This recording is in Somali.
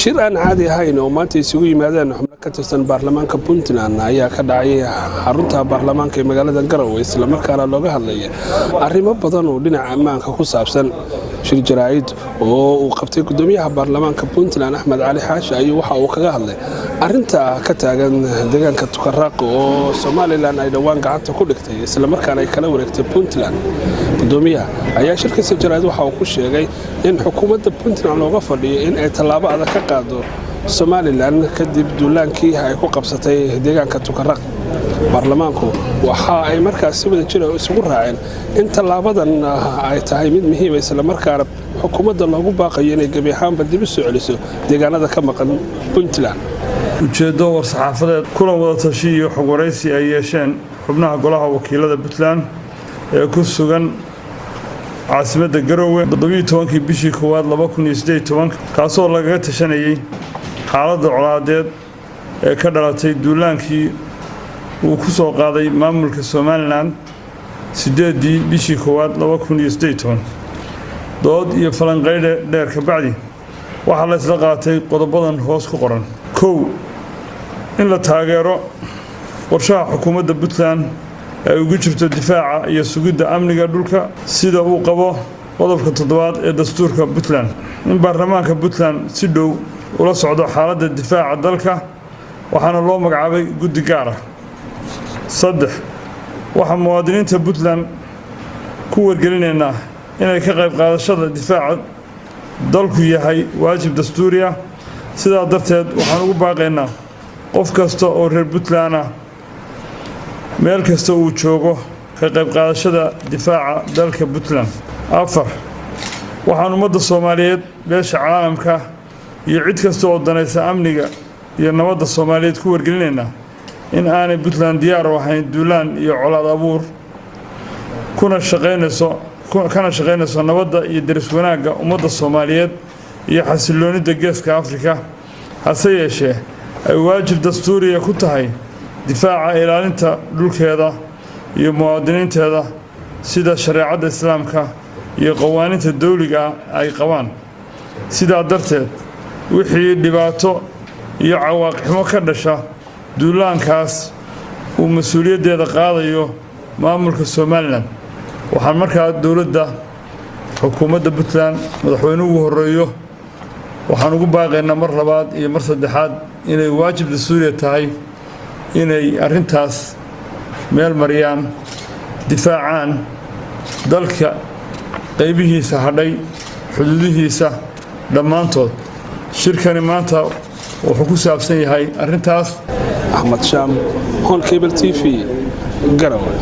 shir aan caadi ahayn oo maanta isugu yimaadeen xubno ka tirsan baarlamaanka Puntland ayaa ka dhacay xarunta baarlamaanka ee magaalada Garowe isla markaana looga hadlayay arrimo badan oo dhinaca ammaanka ku saabsan. shir jaraa'id oo uu qabtay gudoomiyaha baarlamaanka Puntland Axmed Cali Xaashi ayuu waxa uu kaga hadlay arrinta ka taagan deegaanka Tukaraq oo Somaliland ay dhawaan gacanta ku dhigtay isla markaana ay kala wareegtay Puntland. gudoomiyaha ayaa shirkiisa jaraa'id waxa uu ku sheegay in xukuumadda Puntland looga fadhiyo in ay tallaabo adag ka qaado Somaliland kadib duulaankii ay ku qabsatay deegaanka Tukaraq. baarlamaanku waxa ay markaas si wada jir isugu raaceen in tallaabadan ay tahay mid muhiim ah isla markaana xukuumadda loogu baaqayo inay gabi ahaanba dib u soo celiso deegaanada ka maqan Puntland. ujeedo war-saxaafadeed kulan wada tashi iyo xog waraysi ay yeesheen xubnaha golaha wakiilada Puntland ee ku sugan caasimadda Garowe 17 bishii koowaad 2018 kaasoo lagaga tashanayay xaaladda colaadeed ee ka dhalatay duulaankii uu ku soo qaaday maamulka Somaliland 8 bishii koowaad 2018 dood iyo falanqeyn dheer ka bacdi waxa la isla qaatay qodobadan hoos ku qoran. 1 in la taageero qorshaha xukuumadda Puntland ay ugu jirto difaaca iyo sugidda amniga dhulka sida uu qabo qodobka 7 ee dastuurka Puntland. in baarlamaanka Puntland si dhow ula socdo xaaladda difaaca dalka waxaana loo magacaabay guddi gaar ah. 3 waxa muwaadiniinta Puntland ku wargelinaynaa inay ka qayb qaadashada difaaca dalku yahay waajib dastuuri ah sidaa darteed waxaan ugu baaqaynaa qof kasta oo reer Puntland ah meel kasta uu joogo ka qayb qaadashada difaaca dalka Puntland. 4 waxaan ummadda Soomaaliyeed beesha caalamka iyo cid kasta oo danaysa amniga iyo nabadda Soomaaliyeed ku wargelinaynaa in aanay Puntland diyaar u ahayn duulaan iyo colaad abuur kana shaqeynayso nabadda iyo daris wanaagga ummadda Soomaaliyeed iyo xasiloonida geeska Afrika hase yeeshee ay waajib dastuuri ah ku tahay difaaca ilaalinta dhulkeeda iyo muwaadiniinteeda sida shariicada islaamka iyo qawaaniinta dawliga ay qabaan. sidaa darteed wixii dhibaato iyo cawaaqib ka dhasha duulaankaas uu mas'uuliyaddeeda qaadayo maamulka Somaliland waxaan markaa dawladda xukuumadda Puntland madaxweynuhu horeeyo waxaan ugu baaqaynaa mar labaad iyo mar saddexaad inay waajib dastuuri tahay inay arrintaas meel mariyaan difaacaan dalka qaybihiisa hadhay xuduudihiisa dhammaantood. shirkani maanta wuxuu ku saabsan yahay arrintaas. Ahmad Sham, Hon Cable TV, Garowe.